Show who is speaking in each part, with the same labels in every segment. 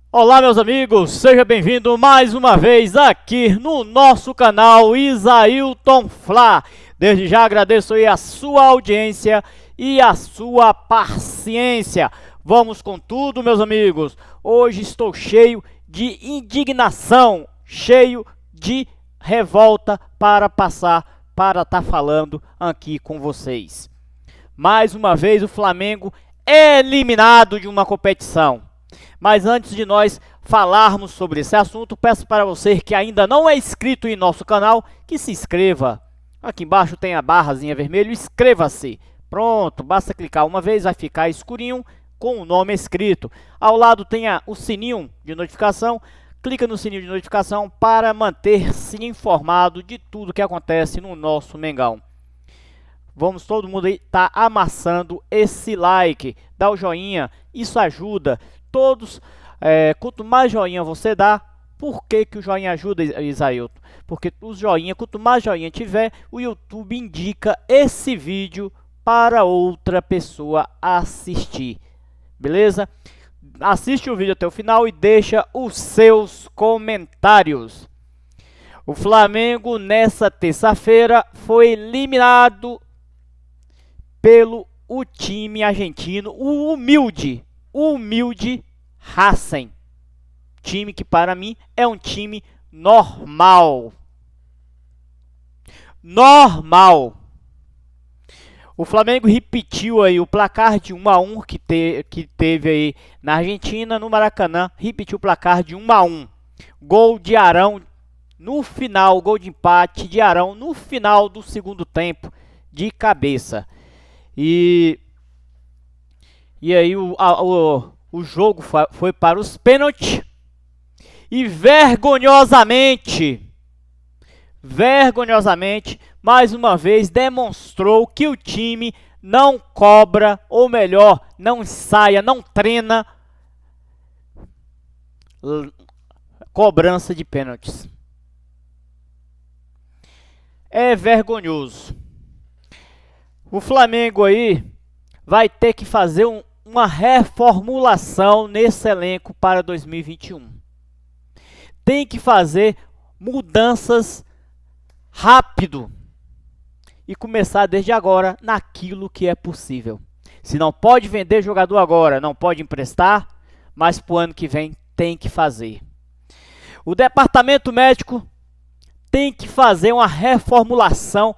Speaker 1: Olá, meus amigos, seja bem-vindo mais uma vez aqui no nosso canal Isailton Fla. Desde já agradeço aí a sua audiência e a sua paciência. Vamos com tudo, meus amigos. Hoje estou cheio de indignação, cheio de revolta para estar falando aqui com vocês. Mais uma vez o Flamengo é eliminado de uma competição. Mas antes de nós falarmos sobre esse assunto, peço para você que ainda não é inscrito em nosso canal, que se inscreva. Aqui embaixo tem a barrazinha vermelha, inscreva-se. Pronto, basta clicar uma vez, vai ficar escurinho com o nome escrito. Ao lado tem o sininho de notificação. Clica no sininho de notificação para manter-se informado de tudo que acontece no nosso Mengão. Vamos todo mundo aí tá amassando esse like, dá o joinha, isso ajuda. Todos, quanto mais joinha você dá, por que o joinha ajuda, Isailton? Porque os joinha, quanto mais joinha tiver, o YouTube indica esse vídeo para outra pessoa assistir, beleza? Assiste o vídeo até o final e deixa os seus comentários. O Flamengo nessa terça-feira foi eliminado pelo time argentino, o humilde Racing. Time que para mim é um time normal. O Flamengo repetiu aí o placar de 1-1 que teve aí na Argentina, no Maracanã, repetiu o placar de 1-1. Gol de Arão no final, gol de empate de Arão no final do segundo tempo, de cabeça. E aí o jogo foi para os pênaltis e vergonhosamente, mais uma vez demonstrou que o time não cobra, ou melhor, não ensaia, não treina cobrança de pênaltis. É vergonhoso. O Flamengo aí vai ter que fazer uma reformulação nesse elenco para 2021. Tem que fazer mudanças rápido e começar desde agora naquilo que é possível. Se não pode vender jogador agora, não pode emprestar, mas para o ano que vem tem que fazer. O departamento médico tem que fazer uma reformulação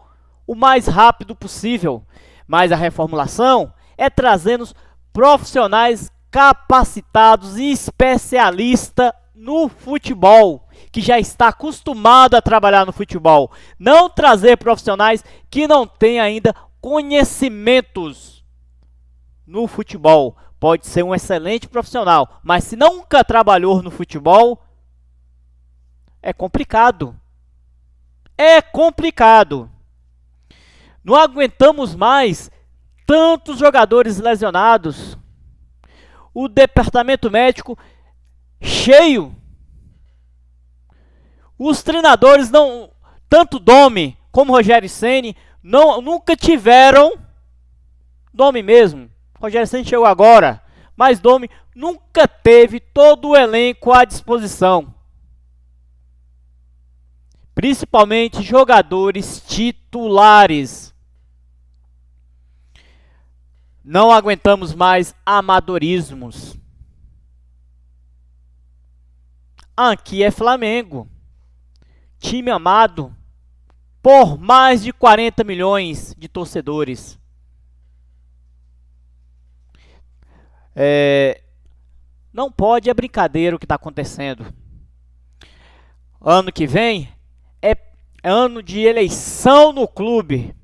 Speaker 1: o mais rápido possível, mas a reformulação é trazendo profissionais capacitados e especialistas no futebol, que já está acostumado a trabalhar no futebol. Não trazer profissionais que não têm ainda conhecimentos no futebol. Pode ser um excelente profissional, mas se nunca trabalhou no futebol, é complicado. Não aguentamos mais tantos jogadores lesionados. O departamento médico cheio. Os treinadores não, tanto Domi como Rogério Ceni, nunca tiveram. Domi mesmo, Rogério Ceni chegou agora, mas Domi nunca teve todo o elenco à disposição. Principalmente jogadores titulares. Não aguentamos mais amadorismos. Aqui é Flamengo. Time amado por mais de 40 milhões de torcedores. Não pode, é brincadeira o que está acontecendo. Ano que vem é ano de eleição no clube.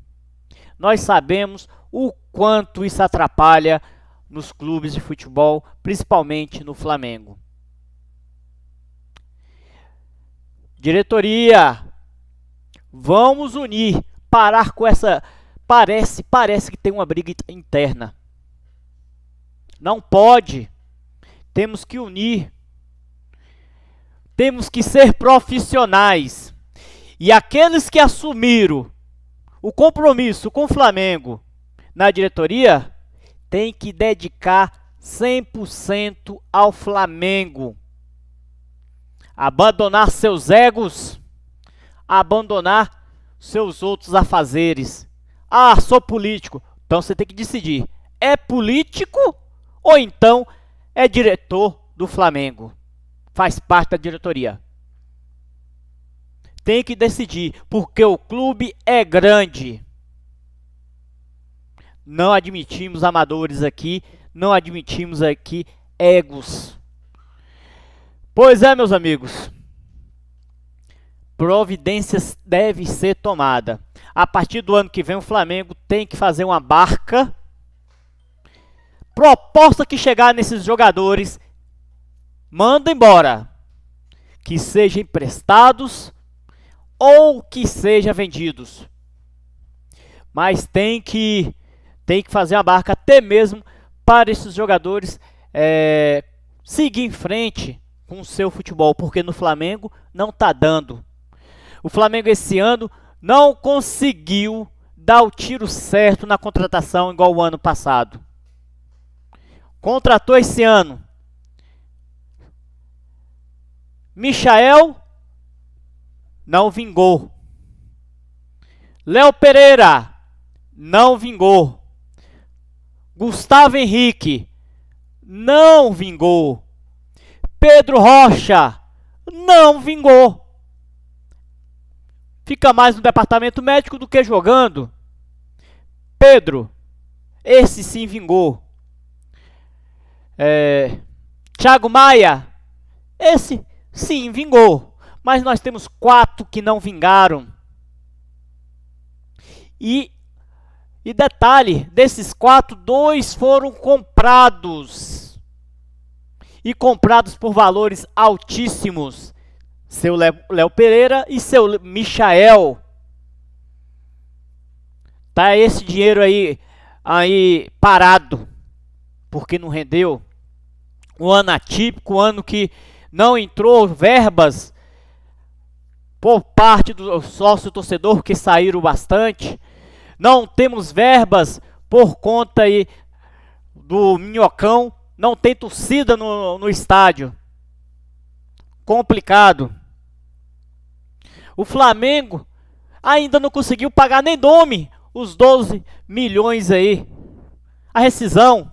Speaker 1: Nós sabemos o quanto isso atrapalha nos clubes de futebol, principalmente no Flamengo. Diretoria, vamos unir, parar com essa... Parece que tem uma briga interna. Não pode. Temos que unir. Temos que ser profissionais. E aqueles que assumiram o compromisso com o Flamengo na diretoria, tem que dedicar 100% ao Flamengo. abandonar seus egos, abandonar seus outros afazeres. Ah, sou político. Então você tem que decidir, é político ou então é diretor do Flamengo? Faz parte da diretoria. Tem que decidir, porque o clube é grande. Não admitimos amadores aqui, não admitimos aqui egos. Pois é, meus amigos, providências devem ser tomadas. A partir do ano que vem, o Flamengo tem que fazer uma barca. Proposta que chegar nesses jogadores, manda embora. Que sejam emprestados ou que sejam vendidos. Mas tem que fazer uma barca até mesmo para esses jogadores seguir em frente com o seu futebol, porque no Flamengo não está dando. O Flamengo esse ano não conseguiu dar o tiro certo na contratação igual o ano passado. Contratou esse ano Michael, não vingou. Léo Pereira, não vingou. Gustavo Henrique, não vingou. Pedro Rocha, não vingou. Fica mais no departamento médico do que jogando. Pedro, esse sim vingou. Thiago Maia, esse sim vingou. Mas nós temos 4 que não vingaram. E detalhe, desses 4, 2 foram comprados. E comprados por valores altíssimos. Seu Léo Pereira e seu Michael. Tá esse dinheiro aí parado. Porque não rendeu. Um ano atípico, um ano que não entrou verbas por parte do sócio torcedor, que saíram bastante. Não temos verbas por conta aí do Minhocão. Não tem torcida no estádio. Complicado. O Flamengo ainda não conseguiu pagar nem nome os 12 milhões aí. A rescisão,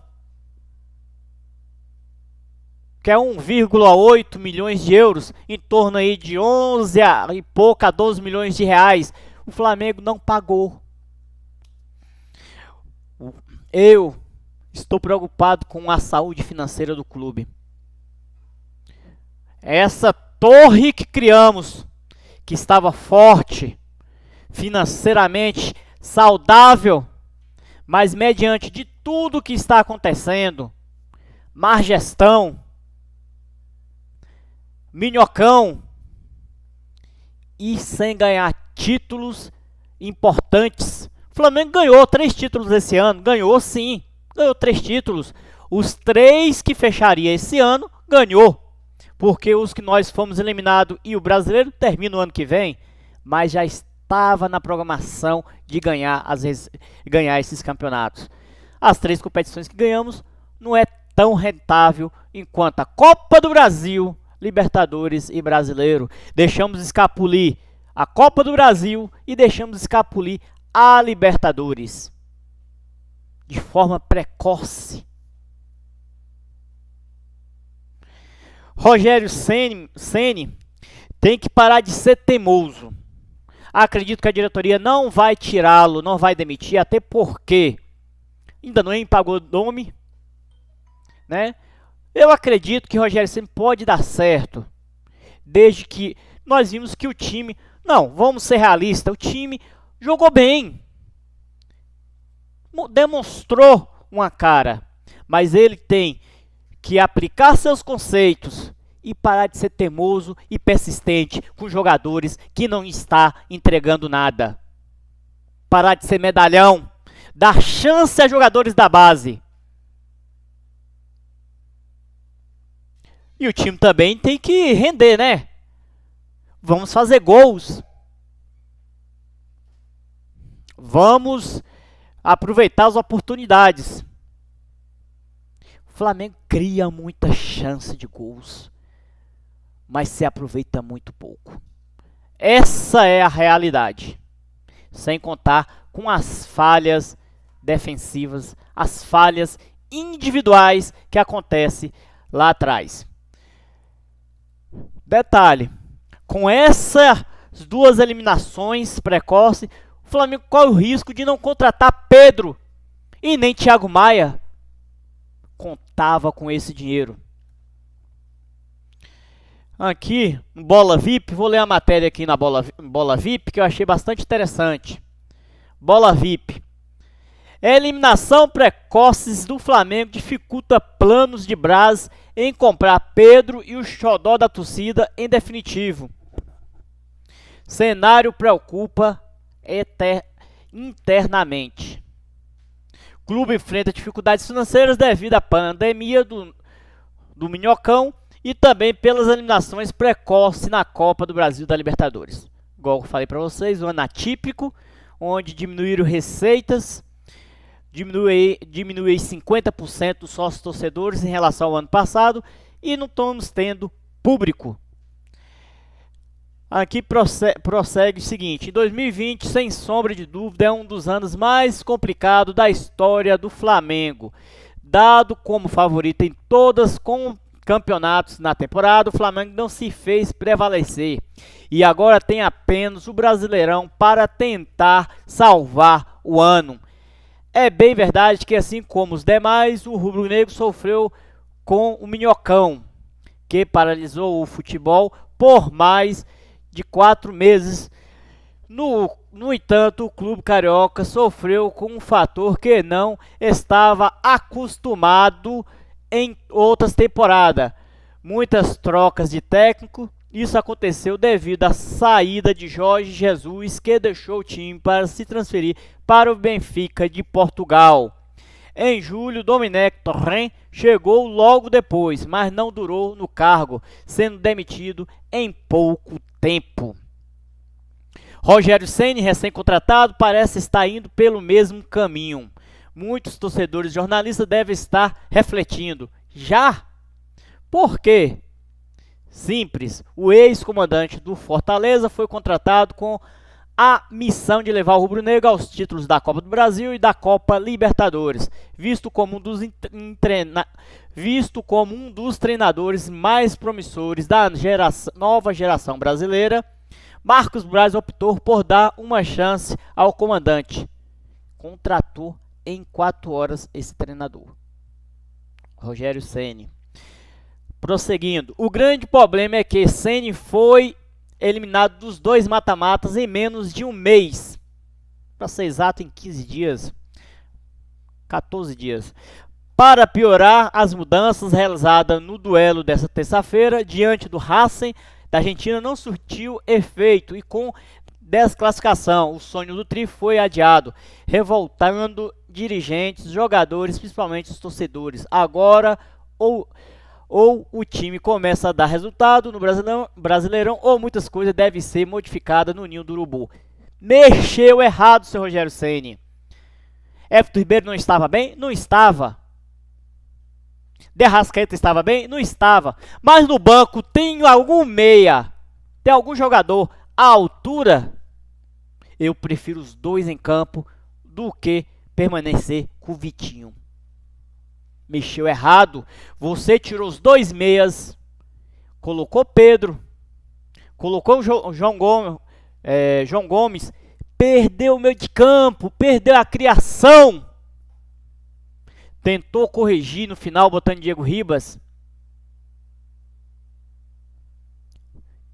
Speaker 1: que é 1,8 milhões de euros, em torno aí de 11 e pouco a 12 milhões de reais. O Flamengo não pagou. Eu estou preocupado com a saúde financeira do clube. Essa torre que criamos, que estava forte, financeiramente saudável, mas mediante de tudo que está acontecendo, má gestão, Minhocão, e sem ganhar títulos importantes. O Flamengo ganhou 3 títulos esse ano, ganhou sim, ganhou 3 títulos. Os 3 que fecharia esse ano, ganhou. Porque os que nós fomos eliminados e o brasileiro termina o ano que vem, mas já estava na programação de ganhar esses campeonatos. As 3 competições que ganhamos não é tão rentável enquanto a Copa do Brasil, Libertadores e Brasileiro. Deixamos escapulir a Copa do Brasil e deixamos escapulir a Libertadores de forma precoce. Rogério Ceni tem que parar de ser teimoso. Acredito que a diretoria não vai tirá-lo, não vai demitir, até porque ainda não pagou nome, né? Eu acredito que Rogério Ceni pode dar certo, desde que nós vimos que o time, não, vamos ser realistas, o time jogou bem, demonstrou uma cara, mas ele tem que aplicar seus conceitos e parar de ser teimoso e persistente com jogadores que não está entregando nada. Parar de ser medalhão, dar chance a jogadores da base. E o time também tem que render, né? Vamos fazer gols. Vamos aproveitar as oportunidades. O Flamengo cria muita chance de gols. mas se aproveita muito pouco. Essa é a realidade. Sem contar com as falhas defensivas, as falhas individuais que acontecem lá atrás. Detalhe, com essas duas eliminações precoces, o Flamengo corre o risco de não contratar Pedro e nem Thiago Maia. Contava com esse dinheiro. Aqui, no Bola VIP, vou ler a matéria aqui na Bola VIP, que eu achei bastante interessante. Bola VIP. Eliminação precoces do Flamengo dificulta planos de Braz em comprar Pedro e o xodó da torcida em definitivo. Cenário preocupa internamente. Clube enfrenta dificuldades financeiras devido à pandemia do Minhocão e também pelas eliminações precoces na Copa do Brasil da Libertadores. Igual eu falei para vocês, um ano atípico, onde diminuíram receitas, diminui 50% dos sócios torcedores em relação ao ano passado e não estamos tendo público. Aqui prossegue o seguinte: em 2020, sem sombra de dúvida, é um dos anos mais complicados da história do Flamengo. Dado como favorito em todas com campeonatos na temporada, o Flamengo não se fez prevalecer e agora tem apenas o Brasileirão para tentar salvar o ano. É bem verdade que, assim como os demais, o rubro-negro sofreu com o Minhocão, que paralisou o futebol por mais de 4 meses. No entanto, o clube carioca sofreu com um fator que não estava acostumado em outras temporadas. Muitas trocas de técnico. Isso aconteceu devido à saída de Jorge Jesus, que deixou o time para se transferir para o Benfica de Portugal. Em julho, Domenech Torrent chegou logo depois, mas não durou no cargo, sendo demitido em pouco tempo. Rogério Ceni, recém-contratado, parece estar indo pelo mesmo caminho. Muitos torcedores e jornalistas devem estar refletindo. Já? Por quê? Simples, o ex-comandante do Fortaleza foi contratado com a missão de levar o rubro-negro aos títulos da Copa do Brasil e da Copa Libertadores, visto como um dos treinadores mais promissores da nova geração brasileira. Marcos Braz optou por dar uma chance ao comandante. Contratou em 4 horas esse treinador, Rogério Ceni. Prosseguindo, o grande problema é que Ceni foi eliminado dos 2 mata-matas em menos de um mês. Para ser exato, em 15 dias. 14 dias. Para piorar, as mudanças realizadas no duelo dessa terça-feira, diante do Racing da Argentina, não surtiu efeito e com desclassificação, o sonho do Tri foi adiado, revoltando dirigentes, jogadores, principalmente os torcedores. Agora, ou o time começa a dar resultado no Brasileirão, ou muitas coisas devem ser modificadas no ninho do urubu. Mexeu errado, seu Rogério Ceni. Everton Ribeiro não estava bem? Não estava. De Arrascaeta estava bem? Não estava. Mas no banco tem algum meia, tem algum jogador à altura? Eu prefiro os 2 em campo do que permanecer com o Vitinho. Mexeu errado. Você tirou os 2 meias, colocou Pedro, colocou o João Gomes, perdeu o meio de campo, perdeu a criação. Tentou corrigir no final botando Diego Ribas.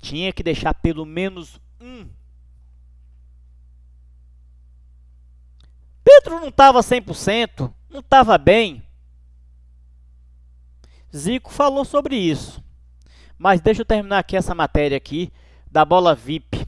Speaker 1: Tinha que deixar pelo menos um. Pedro não estava 100%, não estava bem. Zico falou sobre isso. Mas deixa eu terminar aqui essa matéria aqui da Bola VIP.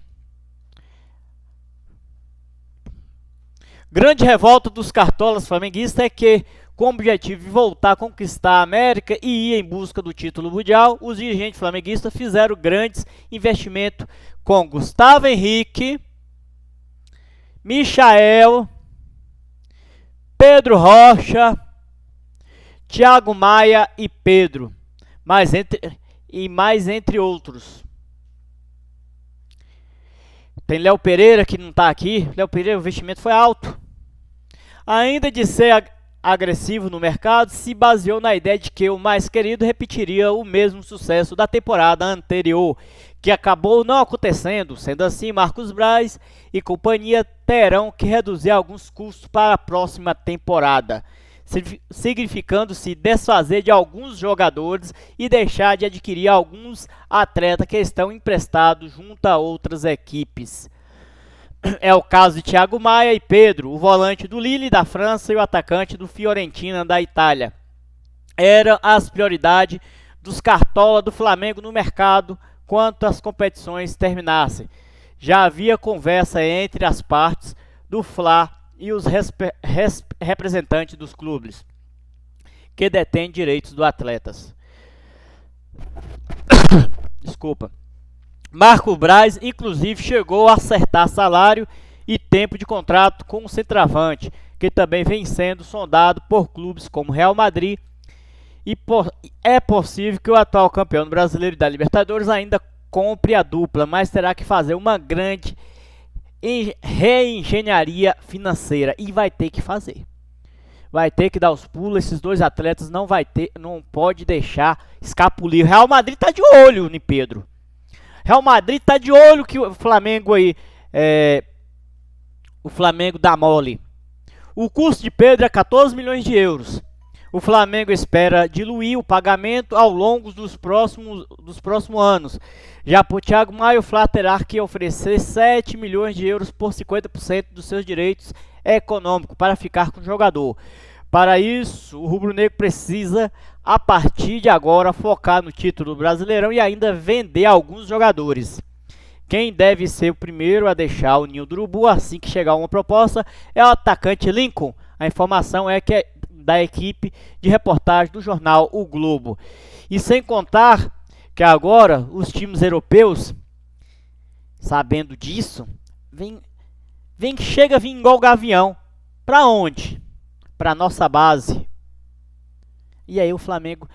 Speaker 1: Grande revolta dos cartolas flamenguistas é que, com o objetivo de voltar a conquistar a América e ir em busca do título mundial, os dirigentes flamenguistas fizeram grandes investimentos com Gustavo Henrique, Michael, Pedro Rocha, Thiago Maia e Pedro. Mas e mais entre outros. Tem Léo Pereira que não está aqui. Léo Pereira, o investimento foi alto. Ainda de ser agressivo no mercado, se baseou na ideia de que o mais querido repetiria o mesmo sucesso da temporada anterior, que acabou não acontecendo. Sendo assim, Marcos Braz e companhia terão que reduzir alguns custos para a próxima temporada, significando se desfazer de alguns jogadores e deixar de adquirir alguns atletas que estão emprestados junto a outras equipes. É o caso de Thiago Maia e Pedro, o volante do Lille da França e o atacante do Fiorentina da Itália. Eram as prioridades dos cartola do Flamengo no mercado quando as competições terminassem. Já havia conversa entre as partes do Fla e os representantes dos clubes que detêm direitos dos atletas. Desculpa. Marco Braz, inclusive, chegou a acertar salário e tempo de contrato com o centroavante, que também vem sendo sondado por clubes como Real Madrid. E é possível que o atual campeão brasileiro da Libertadores ainda compre a dupla, mas terá que fazer uma grande reengenharia financeira e vai ter que fazer. Vai ter que dar os pulos, esses dois atletas não pode deixar escapulir. O Real Madrid tá de olho em Pedro. Real Madrid tá de olho que o Flamengo aí o Flamengo dá mole. O custo de Pedro é 14 milhões de euros. O Flamengo espera diluir o pagamento ao longo dos próximos anos. Já por Thiago Maia, o Fla terá que oferecer 7 milhões de euros por 50% dos seus direitos econômicos para ficar com o jogador. Para isso, o rubro-negro precisa, a partir de agora, focar no título do Brasileirão e ainda vender alguns jogadores. Quem deve ser o primeiro a deixar o ninho do urubu assim que chegar uma proposta é o atacante Lincoln. A informação é que é da equipe de reportagem do jornal O Globo. E sem contar que agora os times europeus, sabendo disso, chega a vir igual o Gavião. Para onde? Para nossa base. E aí o Flamengo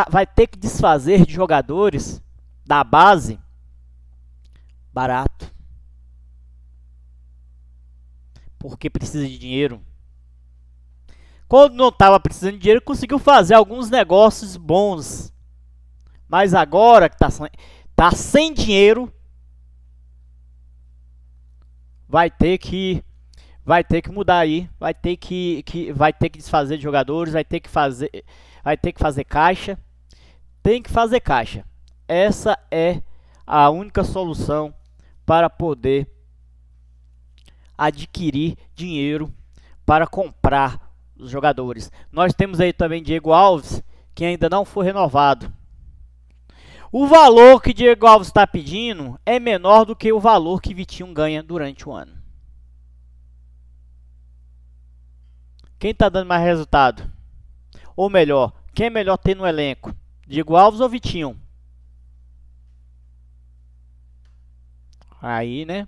Speaker 1: vai ter que desfazer de jogadores da base barato. Porque precisa de dinheiro. Quando não estava precisando de dinheiro, conseguiu fazer alguns negócios bons. Mas agora que tá sem dinheiro, vai ter que mudar aí, vai ter que desfazer de jogadores, vai ter que fazer caixa. Tem que fazer caixa. Essa é a única solução para poder adquirir dinheiro para comprar os jogadores. Nós temos aí também Diego Alves, que ainda não foi renovado. O valor que Diego Alves está pedindo é menor do que o valor que Vitinho ganha durante o ano. Quem está dando mais resultado? Ou melhor, quem é melhor ter no elenco? Diego Alves ou Vitinho? Aí, né?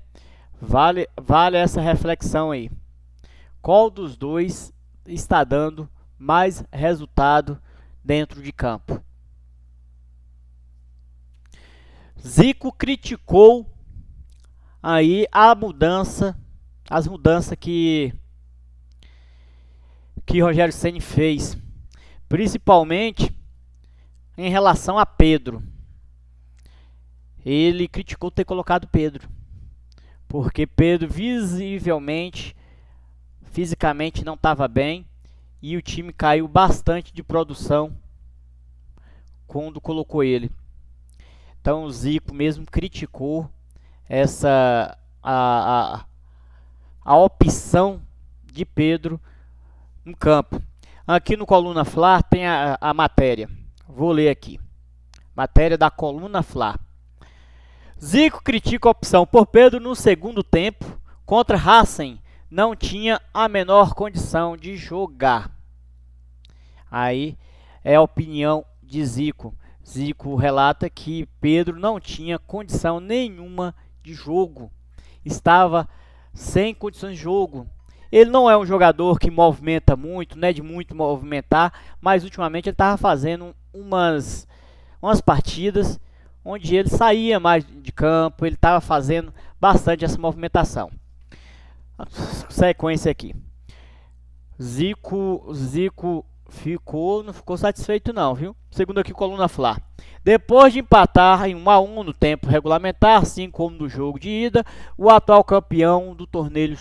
Speaker 1: Vale essa reflexão aí. Qual dos dois está dando mais resultado dentro de campo? Zico criticou aí as mudanças que Rogério Ceni fez, principalmente em relação a Pedro. Ele criticou ter colocado Pedro, porque Pedro fisicamente não estava bem e o time caiu bastante de produção quando colocou ele. Então o Zico mesmo criticou a opção de Pedro no campo. Aqui no Coluna Fla tem a matéria. Vou ler aqui. Matéria da Coluna Fla. Zico critica a opção por Pedro no segundo tempo contra Racing. Não tinha a menor condição de jogar. Aí é a opinião de Zico. Zico relata que Pedro não tinha condição nenhuma de jogo. Estava sem condições de jogo. Ele não é um jogador que movimenta muito, né, de muito movimentar, mas ultimamente ele estava fazendo umas umas partidas onde ele saía mais de campo, ele estava fazendo bastante essa movimentação. Sequência aqui. Zico não ficou satisfeito não, viu? Segundo aqui, coluna Fla. Depois de empatar em 1-1 no tempo regulamentar, assim como no jogo de ida, o atual campeão do torneio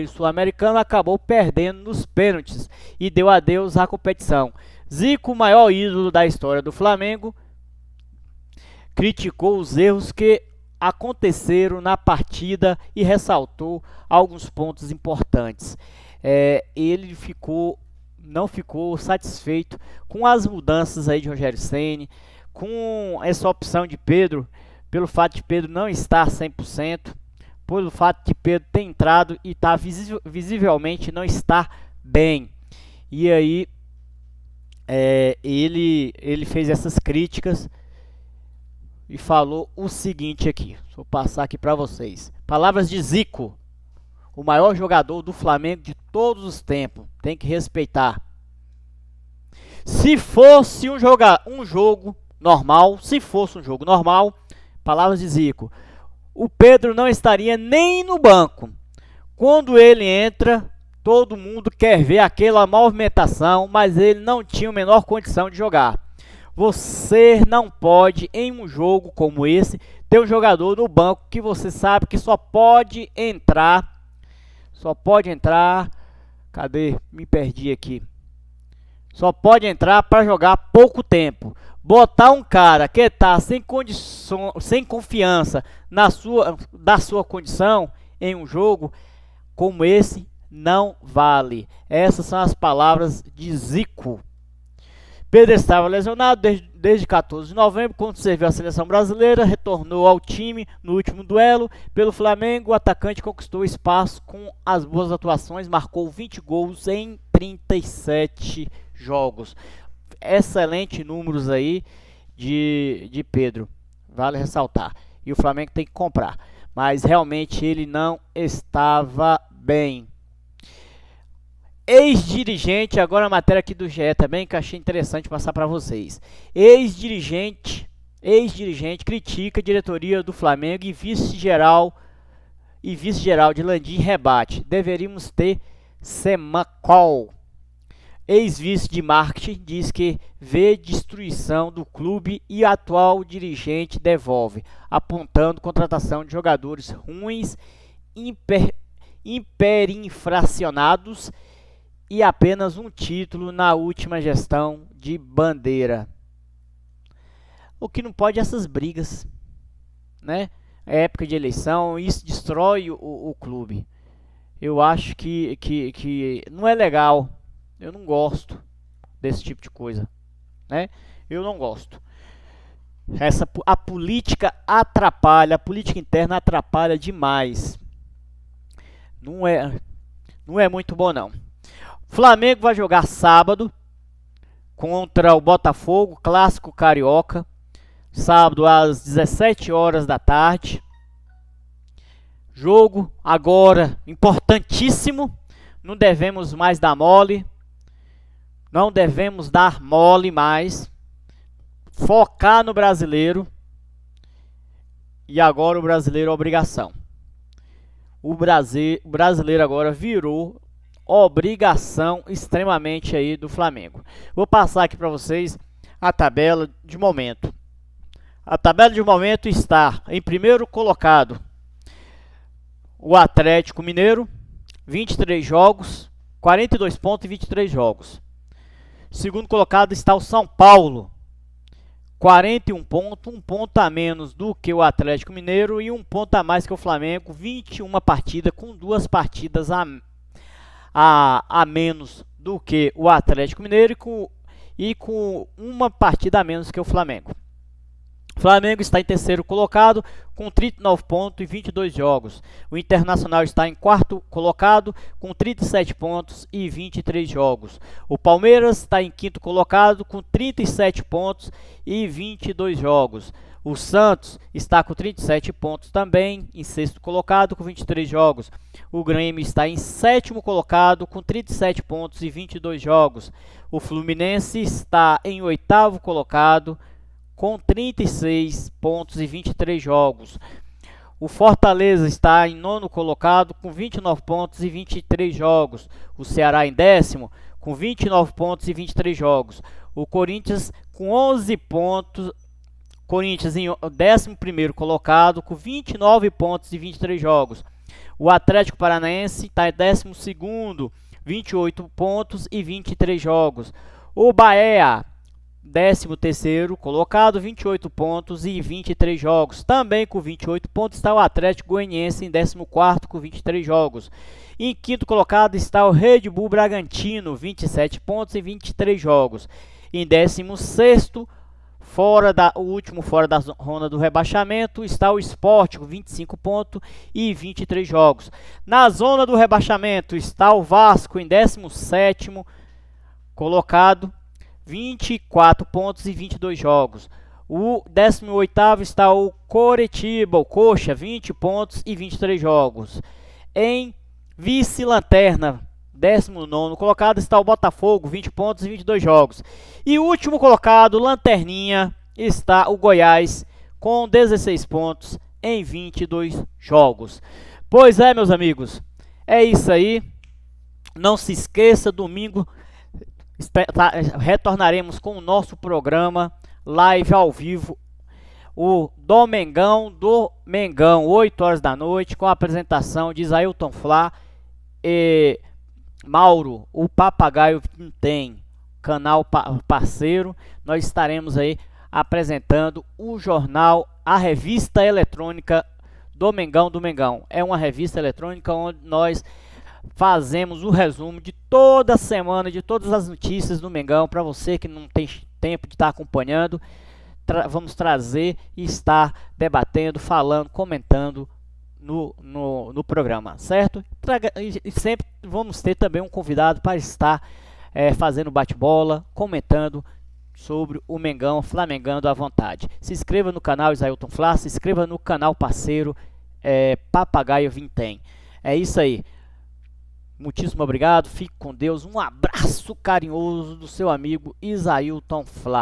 Speaker 1: sul-americano acabou perdendo nos pênaltis e deu adeus à competição. Zico, maior ídolo da história do Flamengo, criticou os erros que aconteceram na partida e ressaltou alguns pontos importantes. Ele não ficou satisfeito com as mudanças aí de Rogério Ceni, com essa opção de Pedro, pelo fato de Pedro não estar 100%, pelo fato de Pedro ter entrado e tá visivelmente não estar bem. E aí ele fez essas críticas e falou o seguinte aqui, vou passar aqui para vocês. Palavras de Zico, o maior jogador do Flamengo de todos os tempos, tem que respeitar. Se fosse um jogo normal, palavras de Zico, o Pedro não estaria nem no banco. Quando ele entra, todo mundo quer ver aquela movimentação, mas ele não tinha a menor condição de jogar. Você não pode, em um jogo como esse, ter um jogador no banco que você sabe que só pode entrar. Cadê? Me perdi aqui. Só pode entrar para jogar pouco tempo. Botar um cara que está sem confiança da sua condição em um jogo como esse não vale. Essas são as palavras de Zico. Pedro estava lesionado desde 14 de novembro, quando serviu a seleção brasileira, retornou ao time no último duelo pelo Flamengo. O atacante conquistou espaço com as boas atuações, marcou 20 gols em 37 jogos. Excelente números aí de Pedro, vale ressaltar. E o Flamengo tem que comprar, mas realmente ele não estava bem. Ex-dirigente, agora a matéria aqui do GE também, que eu achei interessante passar para vocês. Ex-dirigente critica a diretoria do Flamengo e vice-geral de Landim rebate. Deveríamos ter Semacol. Ex-vice de marketing diz que vê destruição do clube e atual dirigente devolve, apontando contratação de jogadores ruins, hiperinflacionados e apenas um título na última gestão de Bandeira. O que não pode é essas brigas, né? É época de eleição, isso destrói o clube. Eu acho que não é legal. Eu não gosto desse tipo de coisa, né? Eu não gosto. A política atrapalha, a política interna atrapalha demais. Não é muito bom não. Flamengo vai jogar sábado contra o Botafogo, clássico carioca. Sábado às 17 horas da tarde. Jogo agora importantíssimo. Não devemos mais dar mole. Não devemos dar mole mais. Focar no brasileiro. E agora o brasileiro é obrigação. O brasileiro agora virou obrigação extremamente aí do Flamengo. Vou passar aqui para vocês a tabela de momento. A tabela de momento está em primeiro colocado o Atlético Mineiro, 23 jogos, 42 pontos em 23 jogos. Segundo colocado está o São Paulo, 41 pontos, um ponto a menos do que o Atlético Mineiro e um ponto a mais que o Flamengo, 21 partidas, com 2 partidas a menos do que o Atlético Mineiro e com uma partida a menos que o Flamengo. O Flamengo está em terceiro colocado com 39 pontos e 22 jogos. O Internacional está em quarto colocado com 37 pontos e 23 jogos. O Palmeiras está em quinto colocado com 37 pontos e 22 jogos. O Santos está com 37 pontos também, em sexto colocado com 23 jogos. O Grêmio está em sétimo colocado com 37 pontos e 22 jogos. O Fluminense está em oitavo colocado com 36 pontos e 23 jogos. O Fortaleza está em nono colocado com 29 pontos e 23 jogos. O Ceará em décimo com 29 pontos e 23 jogos. O Corinthians com 11 pontos. Corinthians em 11º colocado com 29 pontos e 23 jogos. O Atlético Paranaense está em 12º, 28 pontos e 23 jogos. O Bahia, 13º colocado, 28 pontos e 23 jogos. Também com 28 pontos está o Atlético Goianiense em 14º com 23 jogos. Em quinto colocado está o Red Bull Bragantino, 27 pontos e 23 jogos. Em 16º, o último fora da zona do rebaixamento, está o Sport com 25 pontos e 23 jogos. Na zona do rebaixamento está o Vasco em 17º colocado, 24 pontos e 22 jogos. O 18º está o Coritiba, o Coxa, 20 pontos e 23 jogos. Em vice-lanterna, 19º colocado, está o Botafogo, 20 pontos e 22 jogos. E o último colocado, lanterninha, está o Goiás, com 16 pontos em 22 jogos. Pois é, meus amigos, é isso aí. Não se esqueça, domingo retornaremos com o nosso programa live ao vivo, o Domingão do Mengão, 8 horas da noite, com a apresentação de Isailton Flá e Mauro, o Papagaio Vintém, canal parceiro. Nós estaremos aí apresentando o jornal, a revista eletrônica Domingão do Mengão. É uma revista eletrônica onde nós fazemos o resumo de toda semana, de todas as notícias do Mengão, para você que não tem tempo de estar acompanhando. Vamos trazer e estar debatendo, falando, comentando no programa, certo? E sempre vamos ter também um convidado para estar fazendo bate-bola, comentando sobre o Mengão, Flamengando à vontade. Se inscreva no canal Isailton Flá, se inscreva no canal parceiro Papagaio Vintém. É isso aí. Muitíssimo obrigado, fique com Deus. Um abraço carinhoso do seu amigo Isailton Flá.